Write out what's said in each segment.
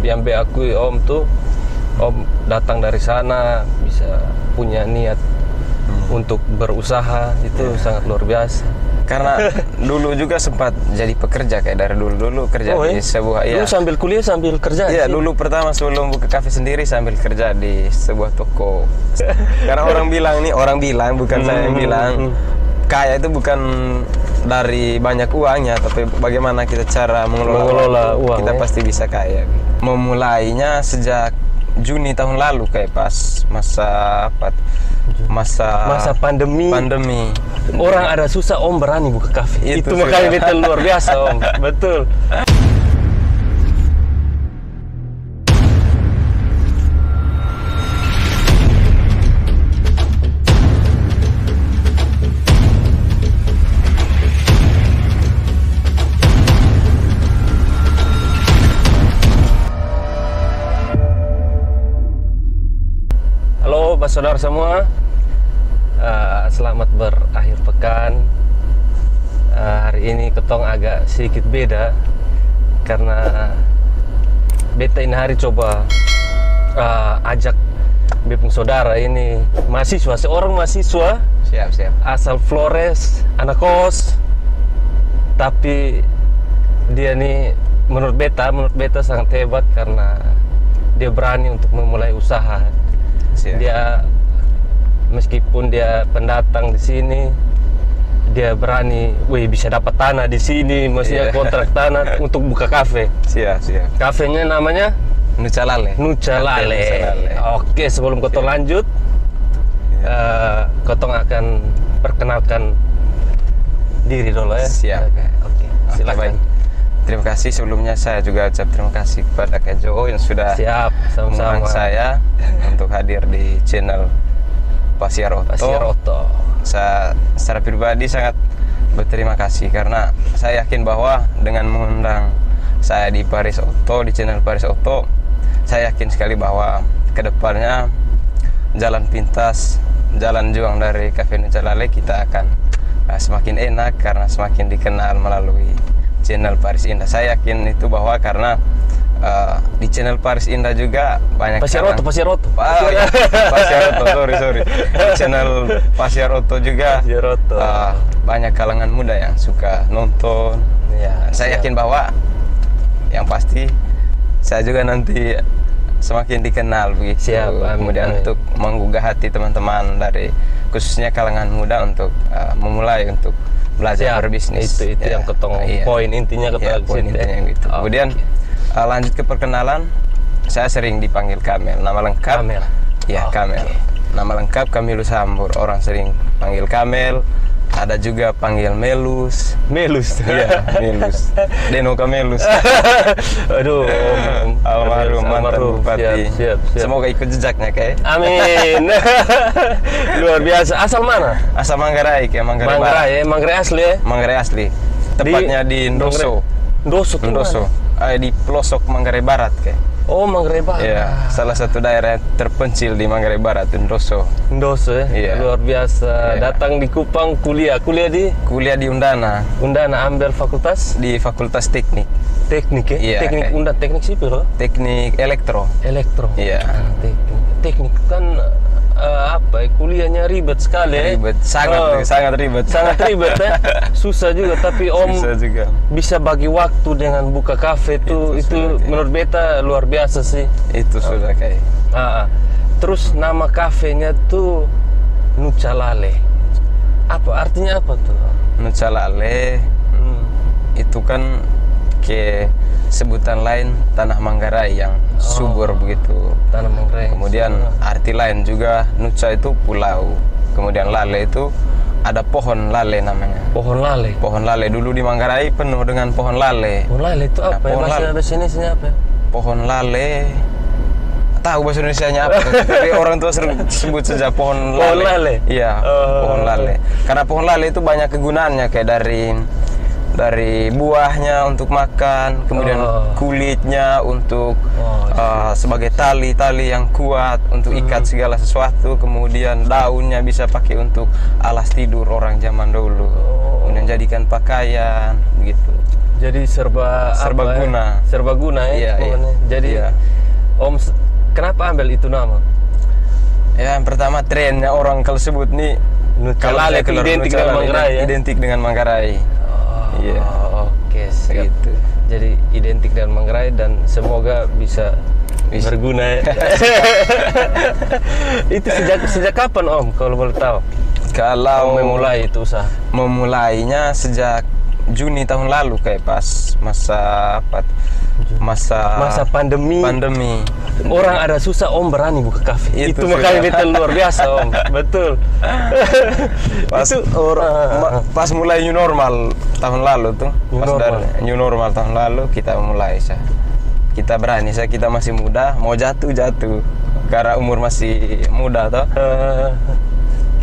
yang beakui Om tuh, Om datang dari sana bisa punya niat untuk berusaha, itu sangat luar biasa. Karena dulu juga sempat jadi pekerja, kayak dari dulu kerja di sebuah Dulu sambil kuliah sambil kerja? Iya, dulu pertama sebelum buka kafe sendiri sambil kerja di sebuah toko. Karena orang bilang bukan saya yang bilang, kaya itu bukan dari banyak uangnya, tapi bagaimana kita cara mengelola uang, kita pasti bisa kaya. Memulainya sejak Juni tahun lalu, kayak pas masa pandemi. Orang ada susah, Om berani buka kafe. Itu makanya itu luar biasa, Om. Betul. Halo, saudara semua. Selamat berakhir pekan. Hari ini ketong agak sedikit beda karena beta ini hari coba ajak bepung saudara ini mahasiswa, seorang mahasiswa siap asal Flores, anak kos, tapi dia nih menurut beta sangat hebat karena dia berani untuk memulai usaha. Dia meskipun dia pendatang di sini, dia berani, bisa dapat tanah di sini, maksudnya kontrak tanah untuk buka kafe. Siap. Kafenya namanya Nucalale. Oke, sebelum kotong lanjut, kotong akan perkenalkan diri dulu ya. Siap. Oke, silakan. Terima kasih sebelumnya, saya juga ucap terima kasih kepada Kak Jo yang sudah mengundang saya untuk hadir di channel Pasiar Oto. Saya secara pribadi sangat berterima kasih karena saya yakin bahwa dengan mengundang saya di Paris Oto, di channel Paris Oto, saya yakin sekali bahwa kedepannya jalan pintas, jalan juang dari Cafe Nucalale kita akan semakin enak karena semakin dikenal melalui channel Paris Indah. Saya yakin itu bahwa karena di channel Paris Indah juga banyak Pasiar Oto. Sorry. Di channel Pasiar Oto juga banyak kalangan muda yang suka nonton. Saya yakin bahwa yang pasti saya juga nanti semakin dikenal begitu. Kemudian untuk menggugah hati teman-teman dari khususnya kalangan muda untuk memulai untuk belajar berbisnis. Itu yang ketong poin intinya gitu. Kemudian lanjut ke perkenalan, saya sering dipanggil Kamel. Nama lengkap Kamel. Kamel. Nama lengkap Kamilus Hambur. Orang sering panggil Kamel. Ada juga panggil Melus. Melus. Melus. Deno Kamelus. Aduh, almarhum mantan bupati. Siap. Semoga ikut jejaknya, kayak. Amin. Luar biasa. Asal mana? Asal Manggarai, kayak Manggarai asli ya? Manggarai asli. Tepatnya di Ndoso. Ndoso. Di pelosok Manggarai Barat, kayak. Oh, Manggarai Barat. Iya, salah satu daerah terpencil di Manggarai Barat, Ndoso ya? Iya. Luar biasa. Datang di Kupang, kuliah di Undana. Ambil fakultas? Di Fakultas Teknik ya? Iya, teknik sipil loh? Teknik elektro. Iya. Teknik kan kuliahnya ribet sekali. Sangat ribet ya. Susah juga, tapi Om bisa bagi waktu dengan buka kafe itu menurut beta luar biasa sih. Itu sudah kayak. Terus nama kafenya tuh Nucalale. Artinya apa tuh? Nucalale itu kan ke sebutan lain tanah Manggarai yang subur begitu. Tanah Manggarai. Kemudian arti lain juga, Nuca itu pulau. Kemudian Lale itu ada pohon lale namanya. Pohon lale. Dulu di Manggarai penuh dengan pohon lale. Pohon lale itu apa? Bahasa Indonesia apa? Pohon lale. Tahu bahasa Indonesianya apa? Tapi orang tua sebut saja pohon lale. Iya, pohon lale. Karena pohon lale itu banyak kegunaannya, kayak dari buahnya untuk makan, kemudian kulitnya untuk sebagai tali yang kuat untuk ikat segala sesuatu, kemudian daunnya bisa pakai untuk alas tidur orang zaman dulu, kemudian jadikan pakaian begitu. Jadi serbaguna. Serbaguna ya. Iya. Jadi Om kenapa ambil itu nama? Ya, yang pertama trennya orang kalau sebut nih Nucalale identik dengan Manggarai ya. Identik dengan Manggarai. Iya. Oke, siap. Gitu. Jadi identik dengan Manggarai dan semoga bisa berguna ya. Itu sejak kapan Om kalau boleh tahu? Kalau memulai itu usaha? Memulainya sejak Juni tahun lalu kayak pas masa pandemi. Orang ada susah Om berani buka kafe. Itu makanya betul luar biasa Om. Betul. Pas mulai new normal tahun lalu tuh. New normal tahun lalu kita mulai kita berani kita masih muda, mau jatuh karena umur masih muda toh.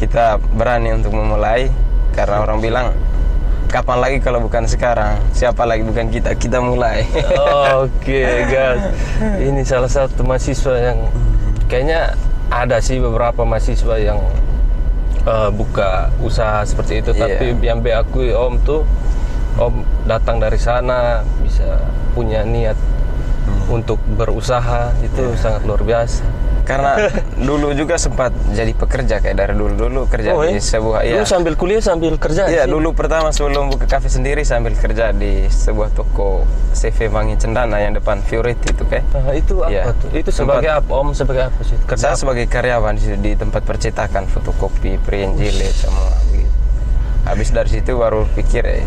Kita berani untuk memulai karena orang bilang kapan lagi kalau bukan sekarang, siapa lagi bukan kita mulai. Oke, guys. Ini salah satu mahasiswa yang kayaknya ada sih beberapa mahasiswa yang buka usaha seperti itu. Tapi yang diakui Om tuh, Om datang dari sana bisa punya niat untuk berusaha, itu sangat luar biasa. Karena dulu juga sempat jadi pekerja kayak dari dulu kerja di sebuah Dulu sambil kuliah sambil kerja. Iya, dulu pertama sebelum buka kafe sendiri sambil kerja di sebuah toko CV Wangi Cendana yang depan Fioriti itu kayak. Itu apa tuh? Itu sebagai apa Om? Sebagai apa sih? Saya sebagai karyawan di tempat percetakan fotokopi, print jilid semua gitu. Habis dari situ baru pikir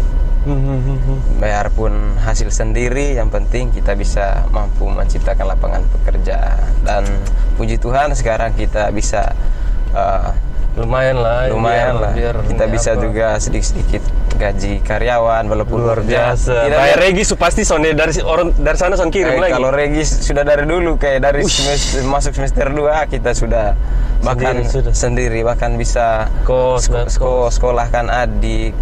bayar pun hasil sendiri, yang penting kita bisa mampu menciptakan lapangan pekerjaan. Dan puji Tuhan sekarang kita bisa lumayan lah biar kita bisa juga sedikit gaji karyawan walaupun luar biasa. Bayar regi pasti dari sana kirim lagi. Kalau regi sudah dari dulu kayak dari masuk semester 2 kita sudah bahkan sendiri bahkan bisa sekolahkan adik,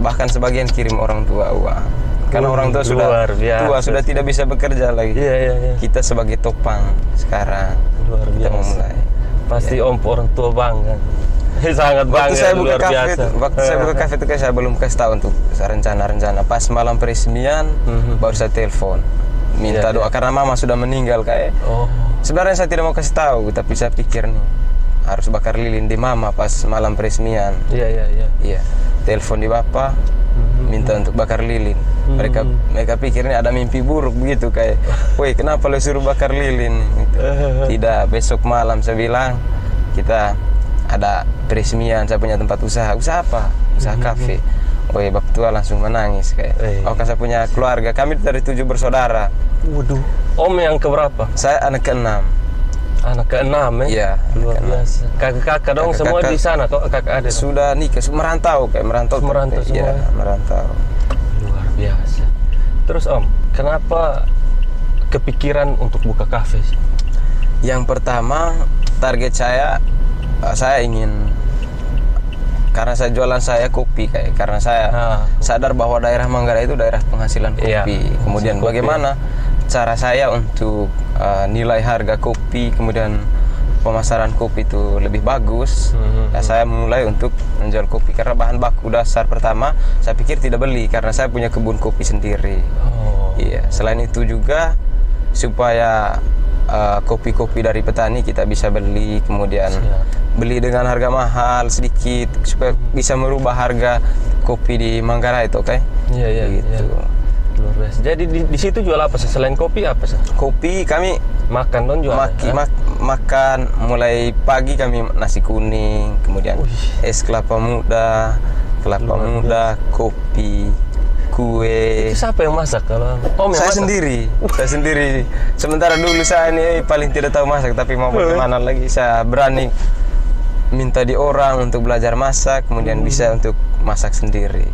bahkan sebagian kirim orang tua uang. Karena orang tua sudah tua, sudah tidak bisa bekerja lagi. Iya. Kita sebagai topang sekarang luar biasa. Kita memulai. Pasti Om orang tua bangga. Sangat bangga. Waktu saya buka kafe itu kayak saya belum kasih tahu untuk rencana. Pas malam peresmian baru saya telepon minta doa karena mama sudah meninggal kayak. Sebenarnya saya tidak mau kasih tahu, tapi saya pikir nih harus bakar lilin di mama pas malam peresmian. Iya. Telepon di bapak minta untuk bakar lilin. Mereka pikir ini ada mimpi buruk begitu kayak, woi kenapa lo suruh bakar lilin gitu. Tidak, besok malam saya bilang kita ada peresmian, saya punya tempat usaha apa? Usaha kafe. Woi bapak tua langsung menangis kayak, kan saya punya keluarga, kami dari 7 bersaudara. Waduh, Om yang keberapa? Saya anak ke-6. Anak ke-6 ya? Iya, luar biasa. Kakak dong semua di sana kok, kakak ada? Sudah nikah, merantau semua. Iya, merantau. Luar biasa. Terus Om, kenapa kepikiran untuk buka kafe? Yang pertama, target saya ingin, karena saya jualan kopi karena saya sadar bahwa daerah Manggarai itu daerah penghasilan kopi. Kemudian bagaimana cara saya untuk nilai harga kopi, kemudian pemasaran kopi itu lebih bagus. Saya mulai untuk menjual kopi karena bahan baku dasar pertama saya pikir tidak beli karena saya punya kebun kopi sendiri. Iya. Selain itu juga supaya kopi-kopi dari petani kita bisa beli, kemudian beli dengan harga mahal sedikit supaya bisa merubah harga kopi di Manggarai itu, Iya. Luar biasa. Jadi di situ jual apa sih? Selain kopi apa sih? Kopi kami makan dong jual. Makan mulai pagi kami nasi kuning, kemudian es kelapa muda, kopi, kue. Itu siapa yang masak kalau Om yang saya masak? Sendiri. Sementara dulu saya ini paling tidak tahu masak, tapi mau bagaimana lagi, saya berani minta di orang untuk belajar masak, kemudian bisa untuk masak sendiri.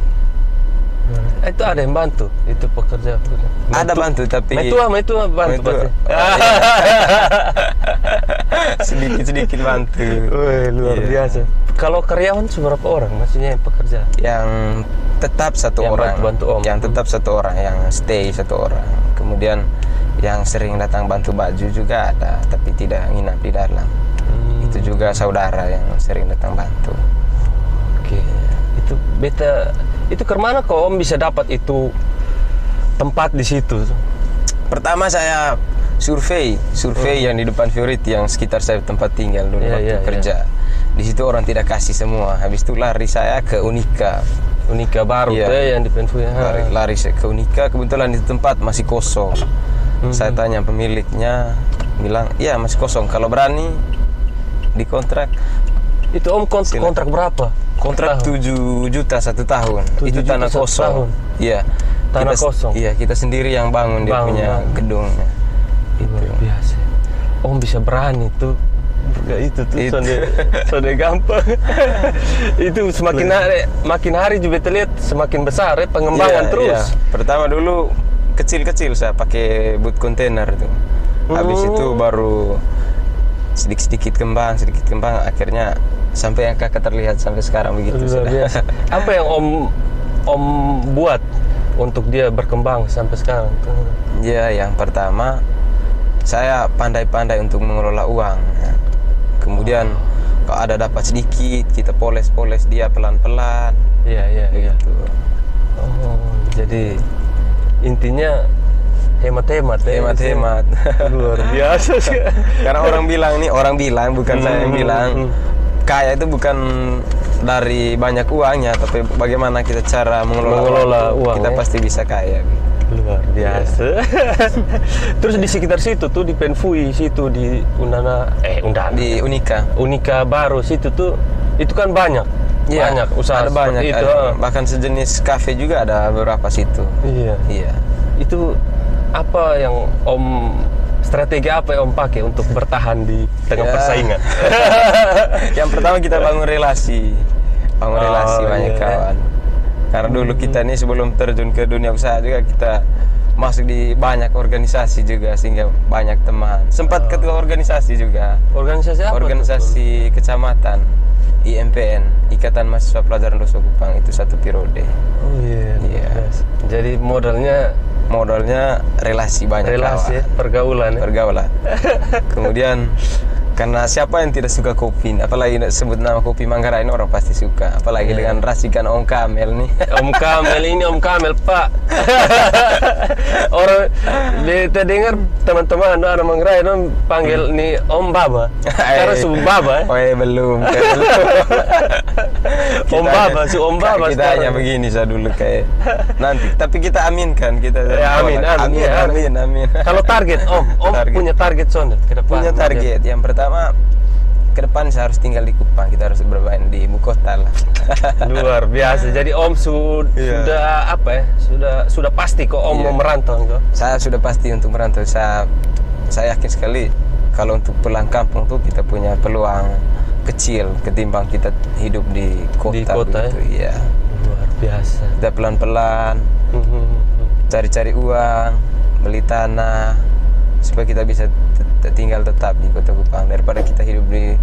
Itu ada yang bantu, itu pekerja. Ada bantu tapi itu bantu. Sedikit bantu. Luar biasa. Kalau karyawan seberapa orang maksudnya yang pekerja? Yang tetap satu orang. Bantu Om. Yang tetap satu orang, yang stay satu orang. Kemudian yang sering datang bantu baju juga ada, tapi tidak nginap di dalam. Itu juga saudara yang sering datang bantu. Oke. Itu beta. Itu kemana kok Om bisa dapat itu tempat di situ? Pertama saya survei yang di depan Fioriti yang sekitar saya tempat tinggal dulu waktu kerja. Di situ orang tidak kasih semua. Habis itu lari saya ke Unika baru yang di Penfui. Lari saya ke Unika, kebetulan di tempat masih kosong. Saya tanya pemiliknya, bilang iya masih kosong, kalau berani dikontrak. Itu Om kontrak berapa? Kontrak 7 juta 1 tahun. Itu tanah kosong. Iya. Tanah kosong. Iya, kita sendiri yang bangun dia punya gedungnya. Itu biasa. Om bisa berani tuh. Itu sonde gampang. Itu makin hari juga terlihat semakin besar pengembangan terus. Pertama dulu kecil-kecil saya pakai boot kontainer itu. Habis itu baru sedikit kembang, akhirnya sampai yang kakak terlihat sampai sekarang begitu sudah. Apa yang Om buat untuk dia berkembang sampai sekarang? Ya, yang pertama saya pandai-pandai untuk mengelola uang. Kemudian kalau ada dapat sedikit, kita poles dia pelan-pelan. Iya. Gitu. Jadi intinya hemat. Luar biasa sih. Karena orang bilang bukan saya yang bilang. Kaya itu bukan dari banyak uangnya, tapi bagaimana kita cara mengelola uang. Kita pasti bisa kaya. Luar biasa. Terus di sekitar situ tuh di Penfui situ di Undana di Unika baru situ tuh itu kan banyak usaha ada banyak itu. Bahkan sejenis kafe juga ada beberapa situ. Iya. Itu apa yang strategi apa yang Om pakai untuk bertahan di tengah persaingan? Yang pertama kita bangun relasi banyak kawan. Karena dulu kita nih sebelum terjun ke dunia usaha juga kita masuk di banyak organisasi juga sehingga banyak teman. Sempat ketua organisasi juga. Organisasi apa? Organisasi kecamatan IMPN, Ikatan Mahasiswa Pelajaran Doso Kupang, itu 1 periode. Oh iya. Jadi modalnya relasi banyak kawan. Pergaulan. Kemudian karena siapa yang tidak suka kopi, apalagi sebut nama kopi Manggarai ini orang pasti suka, apalagi dengan racikan Om Kamel nih. Om Kamel Pak. Orang beta dengar teman-teman ada Manggarai panggil nih Om Baba. Karena sebut Baba. Belum. Om Baba. Kita hanya begini saya dulu kayak nanti, tapi kita aminkan kita. Amin. Kalau target Om punya target sondet ke depan. Punya target. Yang pertama ke depan saya harus tinggal di Kupang, kita harus bermain di ibu kota lah. Luar biasa. Jadi Om sudah sudah pasti kok Om mau merantau kok. Saya sudah pasti untuk merantau. Saya yakin sekali kalau untuk pulang kampung tuh kita punya peluang kecil ketimbang kita hidup di kota gitu. Iya. Luar biasa. Kita pelan-pelan cari-cari uang, beli tanah supaya kita bisa tinggal tetap di Kota Kupang daripada kita hidup di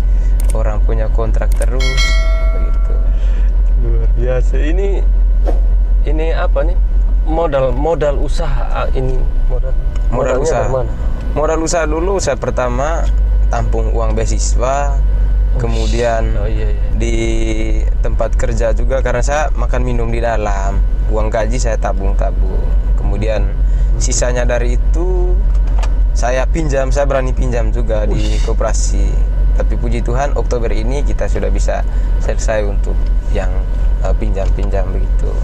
orang punya kontrak terus begitu. Luar biasa. Ini apa nih? Modal usaha ini modal usaha dulu saya pertama tampung uang beasiswa. Kemudian di tempat kerja juga karena saya makan minum di dalam, uang gaji saya tabung. Kemudian sisanya dari itu saya berani pinjam juga di koperasi. Tapi puji Tuhan Oktober ini kita sudah bisa selesai untuk yang pinjam begitu.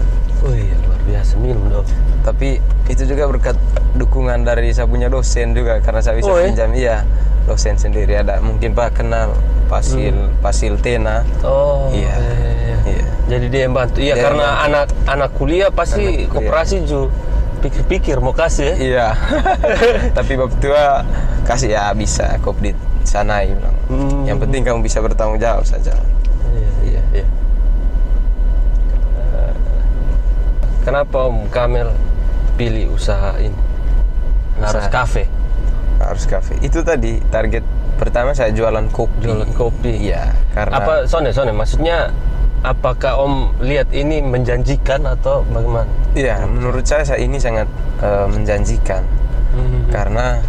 Oh iya, luar biasa minum dong. Tapi itu juga berkat dukungan dari saya punya dosen juga karena saya bisa pinjam. Iya, dosen sendiri ada. Mungkin Pak kenal Pasil Tena. Oh iya. Jadi dia yang bantu. Iya, karena anak kuliah pasti koperasi juga pikir-pikir mau kasih ya. Iya. Tapi Bapak tua kasih ya bisa kop di sana bilang. Yang penting kamu bisa bertanggung jawab saja. Iya. Kenapa Om Kamel pilih usaha ini? Harus kafe. Itu tadi target pertama saya jualan kopi. Iya, karena apa Sone maksudnya apakah Om lihat ini menjanjikan atau bagaimana? Iya, menurut saya ini sangat menjanjikan. Karena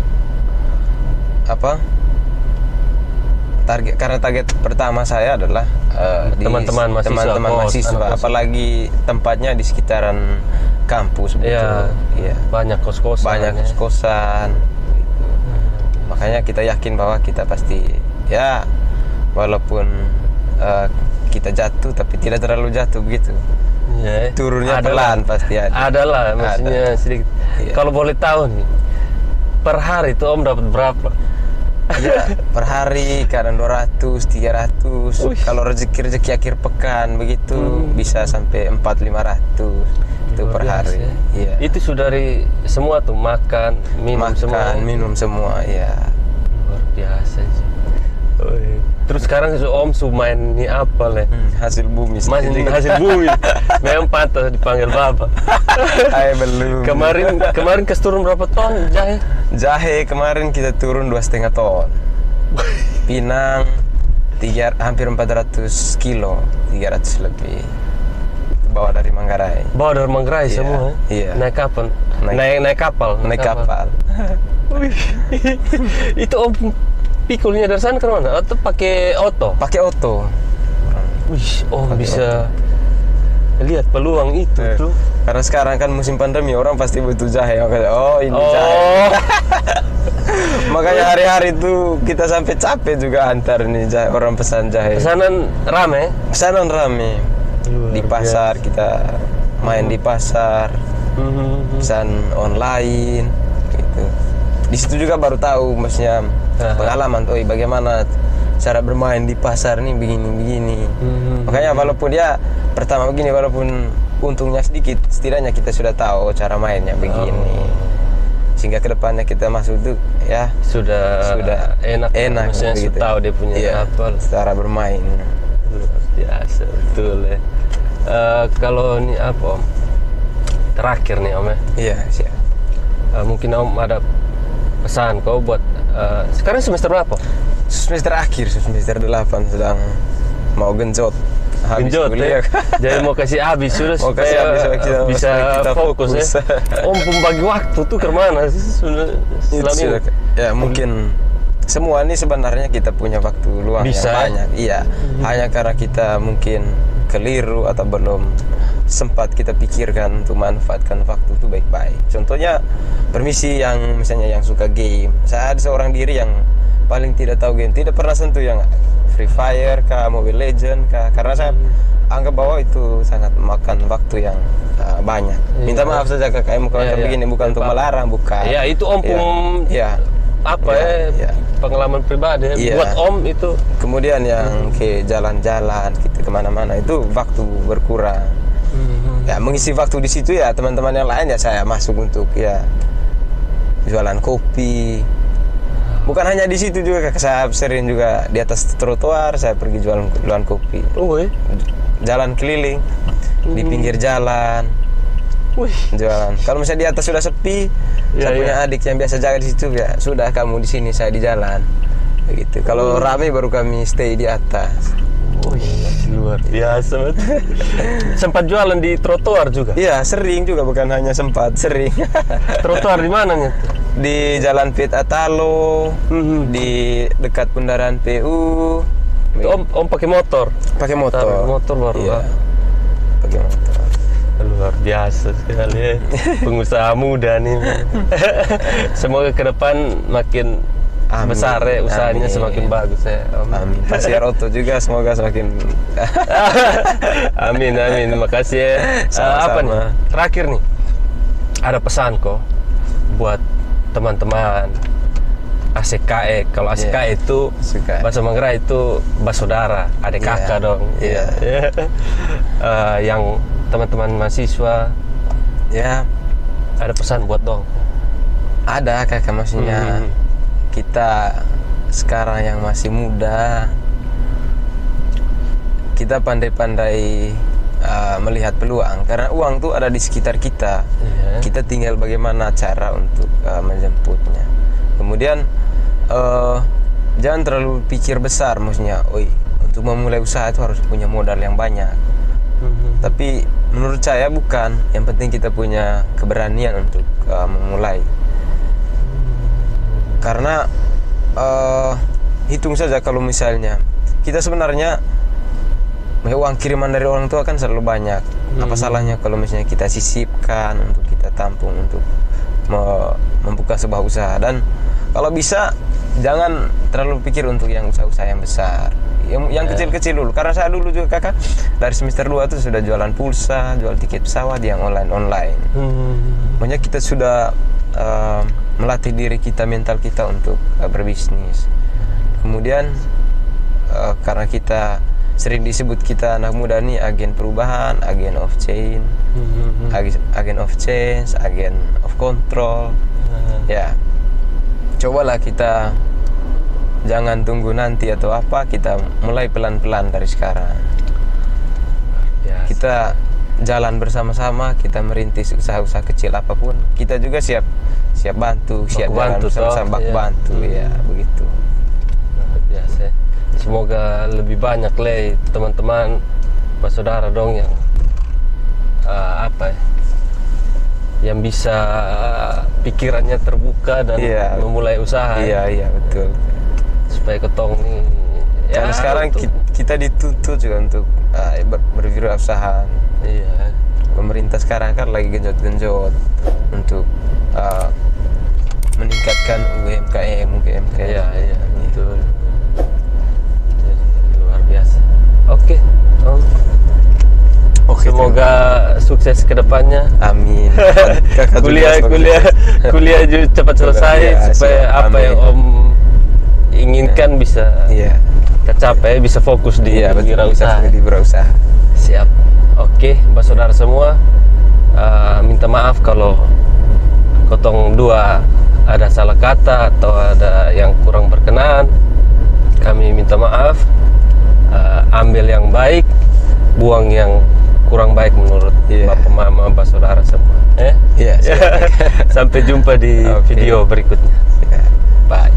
target pertama saya adalah teman-teman mahasiswa, apalagi tempatnya di sekitaran kampus betul. Iya. Banyak kos-kosan. Banyak kos-kosan. Gitu. Makanya kita yakin bahwa kita pasti ya walaupun kita jatuh tapi tidak terlalu jatuh begitu. Ya, turunnya pelan pasti ada. Adalah, maksudnya sedikit. Kalau boleh tahu nih, per hari itu Om dapat berapa? Ya, per hari kadang 200, 300. Kalau rezeki akhir pekan begitu bisa sampai 400-500 itu per hari. Iya. Itu sudah dari semua tuh makan, minum semua ya. Luar biasa sih. Terus sekarang Om main ini apa le? Hasil bumi. Hasil bumi. Memang pantas dipanggil Baba. Belum. Kemarin turun berapa ton jahe? Jahe kemarin kita turun 2,5 ton. Pinang hampir 400 kilo, 300 lebih. Bawa dari Manggarai. Bawa dari Manggarai semua? Iya. Naik kapan? Naik kapal. Naik kapal. Itu Om pikulnya dari sana ke mana? Atau pakai oto? Pakai oto. Om bisa lihat peluang itu tuh. Karena sekarang kan musim pandemi, orang pasti butuh jahe. Ini jahe. Makanya hari-hari itu kita sampai capek juga antar nih jahe, orang pesan jahe. Pesanan rame? Pesanan rame. Di pasar kita main di pasar. Pesan online gitu. Di situ juga baru tahu maksudnya pengalaman tuh bagaimana cara bermain di pasar nih begini. Makanya walaupun dia pertama begini, walaupun untungnya sedikit, setidaknya kita sudah tahu cara mainnya begini. Sehingga kedepannya kita masuk itu ya sudah enak maksudnya gitu. Tahu dia punya cara bermain. Luar biasa betul ya. Kalau ini apa Om? Terakhir nih Om ya. Iya siap. Mungkin Om ada pesan kau buat sekarang semester berapa? Semester akhir, semester 8 sedang mau genjot ya? Jadi mau kasih habis sudah supaya bisa fokus ya. Om pembagi waktu tuh kemana sih selama ini? Ya mungkin semua ini sebenarnya kita punya waktu luang yang banyak. Iya, hanya karena kita mungkin keliru atau belum sempat kita pikirkan untuk manfaatkan waktu itu baik-baik. Contohnya permisi yang misalnya yang suka game, saya ada seorang diri yang paling tidak tahu game, tidak pernah sentuh yang Free Fire kah, Mobile Legend kah, karena saya anggap bahwa itu sangat makan waktu yang banyak. Minta maaf saja ke KM kalau begini, bukan untuk melarang, bukan. Ya itu Om pengalaman pribadi buat Om itu. Kemudian yang ke jalan-jalan gitu kemana-mana itu waktu berkurang. Ya mengisi waktu di situ ya teman-teman yang lain ya saya masuk untuk ya jualan kopi. Bukan hanya di situ juga, saya sering juga di atas trotoar saya pergi jualan kopi. Jalan keliling di pinggir jalan. Jualan. Kalau misalnya di atas sudah sepi, saya punya adik yang biasa jaga di situ ya. Sudah kamu di sini, saya di jalan. Begitu. Kalau rame baru kami stay di atas. Luar biasa banget. Sempat jualan di trotoar juga? Iya, sering juga, bukan hanya sempat, sering. Trotoar di mananya tuh? Di Jalan Pit Atalo, di dekat bundaran PU. Om pakai motor? Pakai motor. Motor baru. Iya. Pakai motor. Luar biasa sekali ya. Pengusaha muda nih. Semoga ke depan makin besar ya usahanya, semakin bagus ya. Amin. Pasiar Oto juga semoga semakin amin. Makasih ya. Apa nih? Terakhir nih. Ada pesan kok buat teman-teman ACKE. Kalau ACKE itu bahasa Manggarai itu bersaudara, adik kakak dong. Yang teman-teman mahasiswa ada pesan buat dong? Ada kakak, maksudnya kita sekarang yang masih muda, kita pandai-pandai melihat peluang, karena uang tuh ada di sekitar kita. Kita tinggal bagaimana cara untuk menjemputnya. Kemudian jangan terlalu pikir besar, maksudnya untuk memulai usaha itu harus punya modal yang banyak. Tapi menurut saya bukan, yang penting kita punya keberanian untuk memulai. Karena hitung saja kalau misalnya kita sebenarnya uang kiriman dari orang tua kan selalu banyak. Apa salahnya kalau misalnya kita sisipkan untuk kita tampung untuk membuka sebuah usaha. Dan kalau bisa jangan terlalu pikir untuk yang usaha-usaha yang besar, yang kecil-kecil dulu. Karena saya dulu juga kakak dari semester 2 tuh sudah jualan pulsa, jual tiket pesawat yang online. Makanya kita sudah melatih diri kita, mental kita untuk berbisnis. Kemudian karena kita sering disebut kita anak muda nih agen perubahan, agen of change, agen of change, agen of control. Ya, cobalah kita jangan tunggu nanti atau apa, kita mulai pelan-pelan dari sekarang. Kita jalan bersama-sama, kita merintis usaha-usaha kecil apapun, kita juga siap bantu, siap jalan bersama-sama, bantu ya begitu. Biasa. Semoga lebih banyak teman-teman, saudara dong yang yang bisa pikirannya terbuka dan memulai usaha. Iya betul. Supaya ketong nih. Karena sekarang kita dituntut juga untuk berwirausaha. Iya. Pemerintah sekarang kan lagi genjot-genjot untuk meningkatkan UMKM. Iya betul. Luar biasa. Oke. Semoga sukses ke depannya. Amin. kuliah juga cepat selesai supaya apa yang Om inginkan bisa tercapai, bisa fokus di wirausaha. Siap. Oke, saudara semua, minta maaf kalau kotong dua ada salah kata atau ada yang kurang berkenan. Kami minta maaf. Ambil yang baik, buang yang kurang baik menurut bapak mama, saudara semua. Sampai jumpa di video berikutnya. Bye.